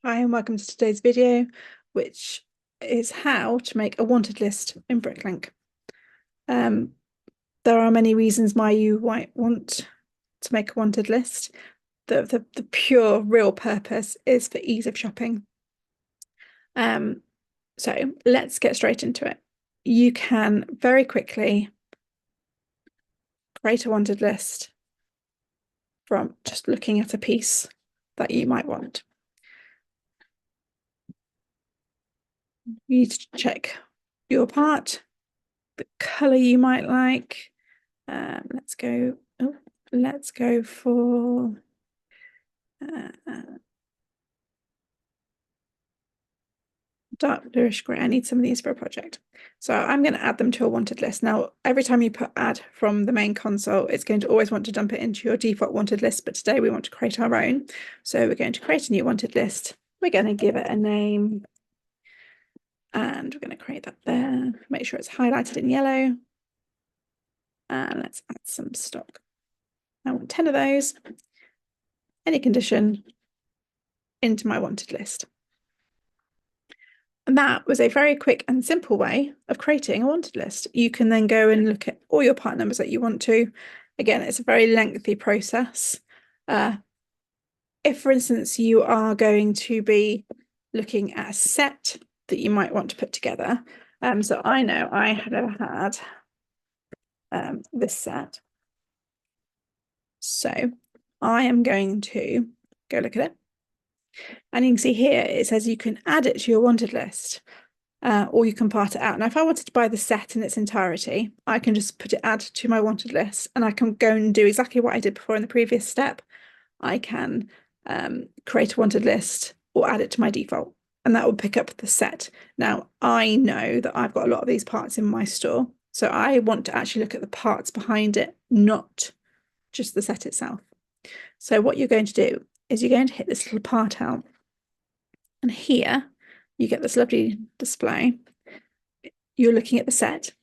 Hi and welcome to today's video, which is how to make a wanted list in Bricklink. There are many reasons why you might want to make a wanted list. The pure real purpose is for ease of shopping. So let's get straight into it. You can very quickly create a wanted list from just looking at a piece that you might want. You need to check your part, the color you might like. Let's go. Oh, let's go for dark bluish grey. I need some of these for a project. So I'm going to add them to a wanted list. Now, every time you put add from the main console, it's going to always want to dump it into your default wanted list. But today we want to create our own. So we're going to create a new wanted list. We're going to give it a name. And we're going to create that there. Make sure it's highlighted in yellow. And let's add some stock. I want 10 of those. Any condition into my wanted list. And that was a very quick and simple way of creating a wanted list. You can then go and look at all your part numbers that you want to. Again, it's a very lengthy process. If, for instance, you are going to be looking at a set that you might want to put together. So I know I have never had this set. So I am going to go look at it. And you can see here, it says you can add it to your wanted list. Or you can part it out. Now, if I wanted to buy the set in its entirety, I can just put it add to my wanted list, and I can go and do exactly what I did before in the previous step. I can create a wanted list or add it to my default, and that will pick up the set. Now, I know that I've got a lot of these parts in my store, so I want to actually look at the parts behind it, not just the set itself. So what you're going to do is you're going to hit this little part out, and here you get this lovely display. You're looking at the set.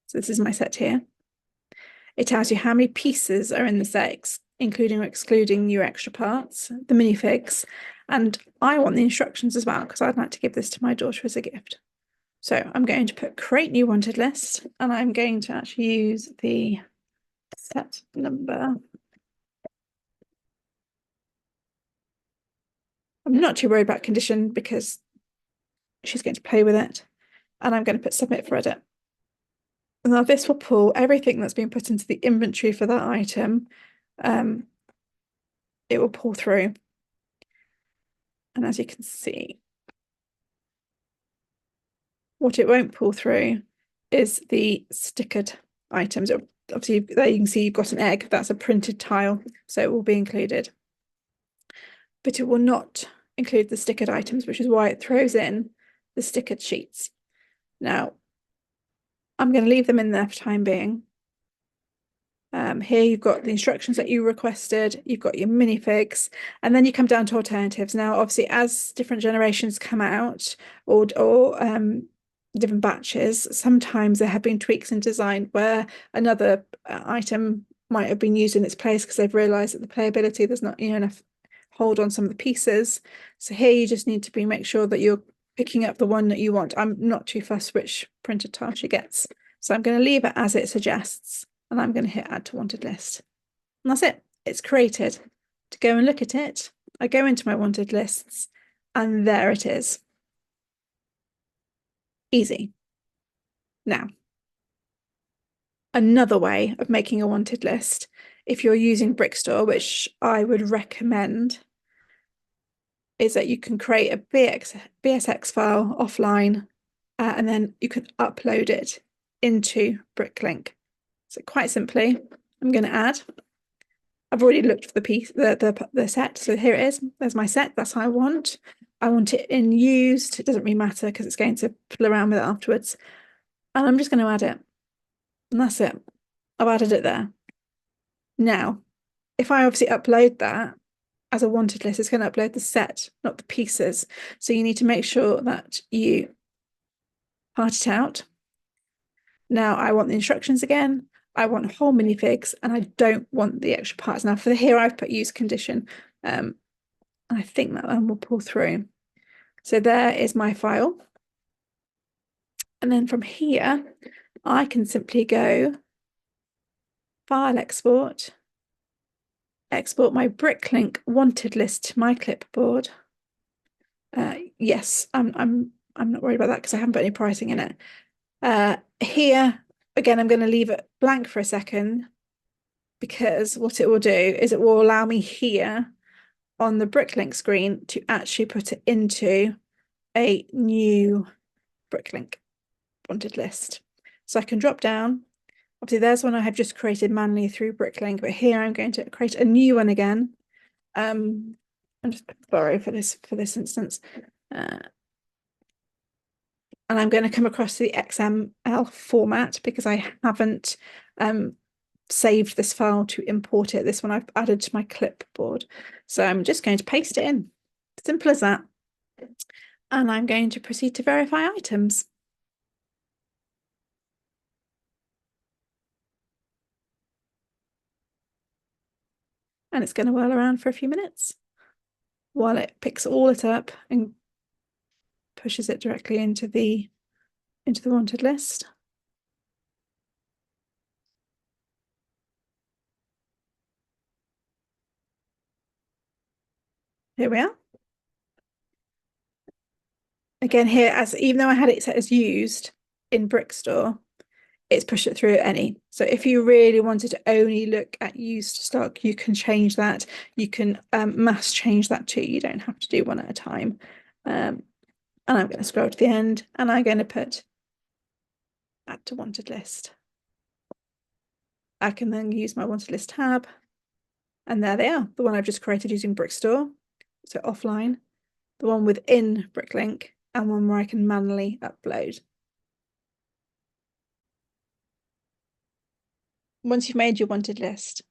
So this is my set here. It tells you how many pieces are in the set, including or excluding your extra parts, the minifigs. And I want the instructions as well, because I'd like to give this to my daughter as a gift. So I'm going to put create new wanted list, and I'm going to actually use the set number. I'm not too worried about condition because she's going to play with it, and I'm going to put submit for edit. Now this will pull everything that's been put into the inventory for that item. It will pull through. And as you can see, what it won't pull through is the stickered items. Obviously, there you can see you've got an egg. That's a printed tile, so it will be included. But it will not include the stickered items, which is why it throws in the stickered sheets. Now, I'm going to leave them in there for time being. Here you've got the instructions that you requested, you've got your minifigs, and then you come down to alternatives. Now, obviously, as different generations come out or different batches, sometimes there have been tweaks in design where another item might have been used in its place because they've realized that the playability, there's not enough hold on some of the pieces. So here you just need to make sure that you're picking up the one that you want. I'm not too fussed which printed tile she gets. So I'm going to leave it as it suggests. And I'm going to hit add to wanted list. And that's it. It's created. To go and look at it, I go into my wanted lists, and there it is. Easy. Now, another way of making a wanted list, if you're using Brickstore, which I would recommend, is that you can create a BSX file offline, and then you can upload it into Bricklink. So quite simply, I'm going to add. I've already looked for the piece, the set. So here it is. There's my set. That's how I want. I want it in used. It doesn't really matter because it's going to fiddle around with it afterwards. And I'm just going to add it. And that's it. I've added it there. Now, if I obviously upload that as a wanted list, it's going to upload the set, not the pieces. So you need to make sure that you part it out. Now I want the instructions again. I want whole minifigs, and I don't want the extra parts. Now for here, I've put use condition. I think that one will pull through. So there is my file. And then from here, I can simply go File Export, export my Bricklink wanted list to my clipboard. Yes, I'm not worried about that because I haven't put any pricing in it. Here, again, I'm going to leave it blank for a second because what it will do is it will allow me here on the Bricklink screen to actually put it into a new Bricklink wanted list. So I can drop down. Obviously, there's one I have just created manually through Bricklink, but here I'm going to create a new one again. I'm just borrow for this instance. And I'm going to come across the XML format because I haven't saved this file to import it. This one I've added to my clipboard. So I'm just going to paste it in. Simple as that. And I'm going to proceed to verify items. And it's going to whirl around for a few minutes while it picks all it up and pushes it directly into the wanted list. Here we are. Again, here, as even though I had it set as used in Brickstore, it's pushed it through any. So if you really wanted to only look at used stock, you can change that. You can mass change that too. You don't have to do one at a time. And I'm going to scroll to the end and I'm going to put add to wanted list. I can then use my wanted list tab. And there they are, the one I've just created using Brickstore, so offline, the one within Bricklink, and one where I can manually upload. Once you've made your wanted list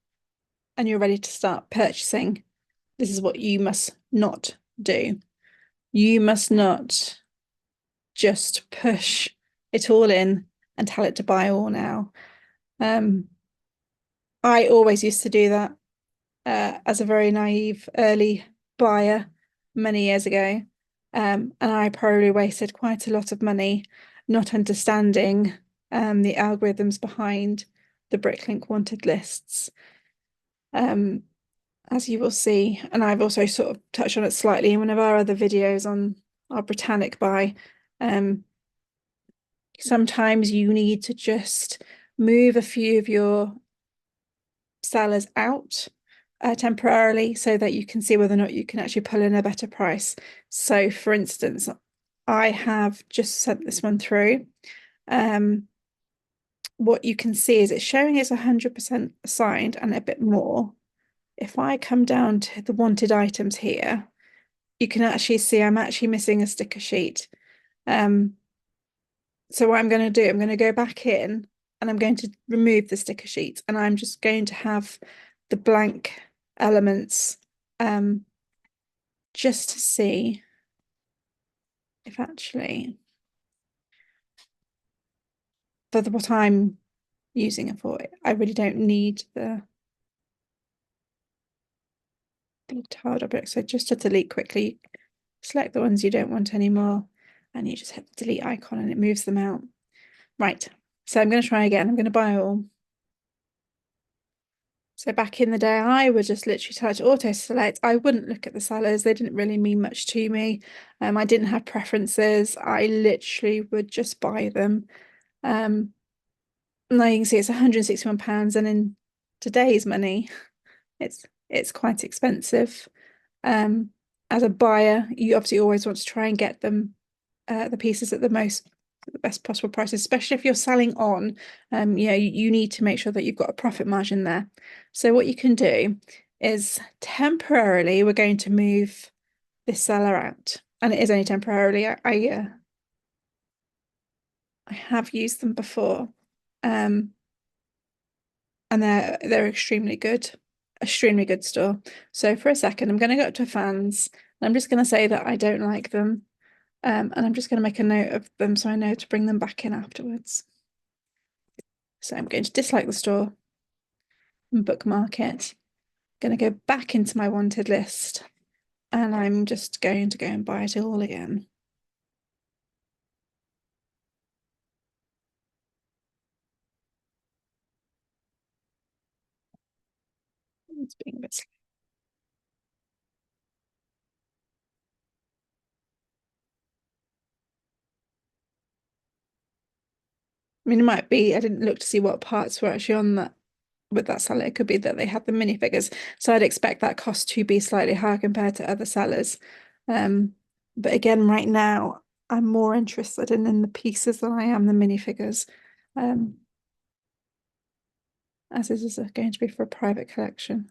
and you're ready to start purchasing, this is what you must not do. You must not just push it all in and tell it to buy all now. I always used to do that as a very naive early buyer many years ago. And I probably wasted quite a lot of money not understanding the algorithms behind the Bricklink wanted lists. As you will see, and I've also sort of touched on it slightly in one of our other videos on our Britannic buy. Sometimes you need to just move a few of your sellers out temporarily so that you can see whether or not you can actually pull in a better price. So for instance, I have just sent this one through. What you can see is it's showing it's 100% assigned and a bit more. If I come down to the wanted items here, you can actually see I'm actually missing a sticker sheet. So what I'm going to do, I'm going to go back in and I'm going to remove the sticker sheet and I'm just going to have the blank elements just to see if actually for what I'm using it for, I really don't need the tiled objects. So just to delete quickly, select the ones you don't want anymore and you just hit the delete icon and it moves them out. Right, so I'm going to try again. I'm going to buy all. So back in the day, I would just literally touch auto select. I wouldn't look at the sellers. They didn't really mean much to me. I didn't have preferences. I literally would just buy them. Now you can see it's £161, and in today's money, it's quite expensive. As a buyer, you obviously always want to try and get them the pieces at the best possible price, especially if you're selling on. You need to make sure that you've got a profit margin there. So what you can do is temporarily we're going to move this seller out, and it is only temporarily. I have used them before, and they're extremely good store. So for a second, I'm going to go up to fans, and I'm just going to say that I don't like them. And I'm just going to make a note of them so I know to bring them back in afterwards. So I'm going to dislike the store and bookmark it. I'm going to go back into my wanted list and I'm just going to go and buy it all again. It's being a bit slow. I mean, it might be, I didn't look to see what parts were actually on that with that seller. It could be that they had the minifigures. So I'd expect that cost to be slightly higher compared to other sellers. But again, right now, I'm more interested in the pieces than I am the minifigures. Um, as this is going to be for a private collection.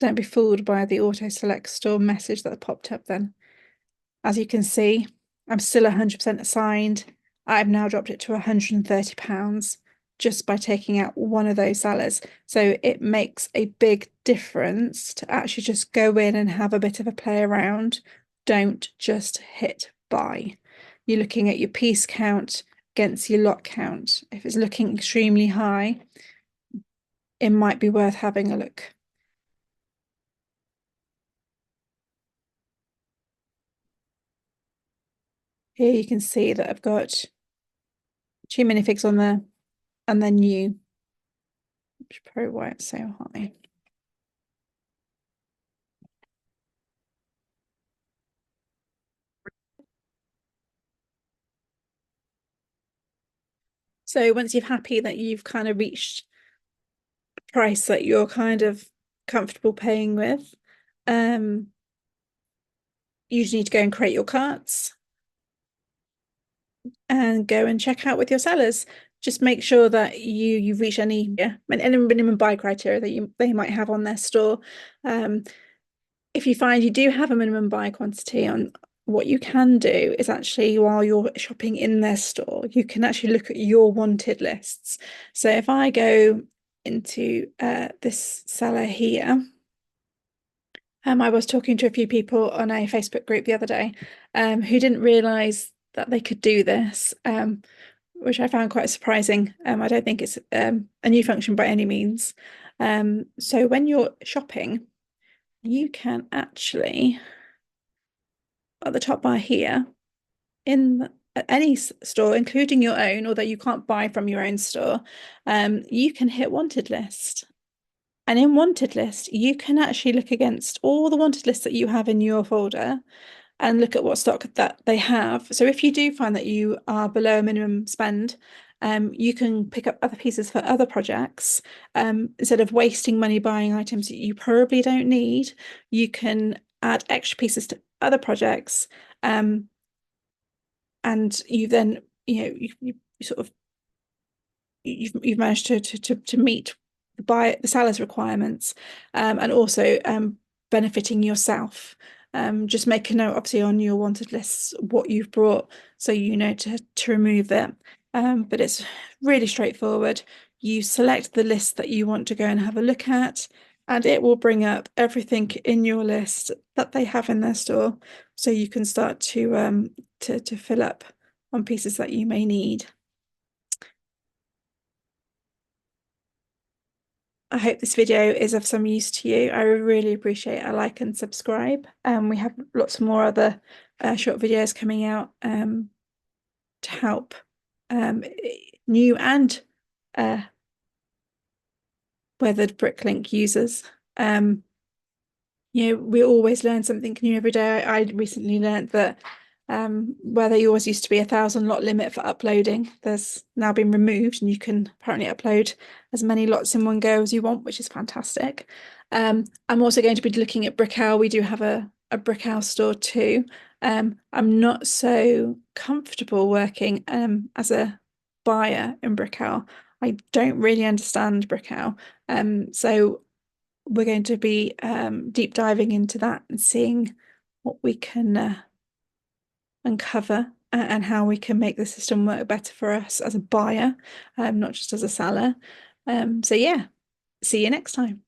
Don't be fooled by the auto select store message that popped up then. As you can see, I'm still 100% assigned. I've now dropped it to £130 just by taking out one of those sellers. So it makes a big difference to actually just go in and have a bit of a play around. Don't just hit buy. You're looking at your piece count against your lot count. If it's looking extremely high, it might be worth having a look. Here you can see that I've got two minifigs on there and then new, which is probably why it's so high. So once you're happy that you've kind of reached a price that you're kind of comfortable paying with, you just need to go and create your carts and go and check out with your sellers. Just make sure that you've reached any minimum buy criteria that they might have on their store. If you find you do have a minimum buy quantity on, what you can do is actually, while you're shopping in their store, you can actually look at your wanted lists. So if I go into this seller here, I was talking to a few people on a Facebook group the other day who didn't realize that they could do this, which I found quite surprising. I don't think it's a new function by any means. So when you're shopping, you can actually, at the top bar here, in any store, including your own, although you can't buy from your own store, you can hit wanted list. And in wanted list, you can actually look against all the wanted lists that you have in your folder and look at what stock that they have. So if you do find that you are below a minimum spend, you can pick up other pieces for other projects. Instead of wasting money buying items that you probably don't need, you can add extra pieces to other projects. And you then, you sort of, you've managed to meet the seller's requirements, and also benefiting yourself. Just make a note, obviously, on your wanted lists what you've brought, so you know to remove it. But it's really straightforward. You select the list that you want to go and have a look at, and it will bring up everything in your list that they have in their store, so you can start to fill up on pieces that you may need. I hope this video is of some use to you. I really appreciate a like and subscribe. We have lots more other short videos coming out to help new and weathered Bricklink users. We always learn something new every day. I recently learned that where there always used to be 1,000 lot limit for uploading, there's now been removed, and you can apparently upload as many lots in one go as you want, which is fantastic. I'm also going to be looking at Brickhouse. We do have a Brickhouse store too. I'm not so comfortable working as a buyer in Brickhouse. I don't really understand Brickhouse. So we're going to be deep diving into that and seeing what we can uncover and how we can make the system work better for us as a buyer, not just as a seller. So yeah, see you next time.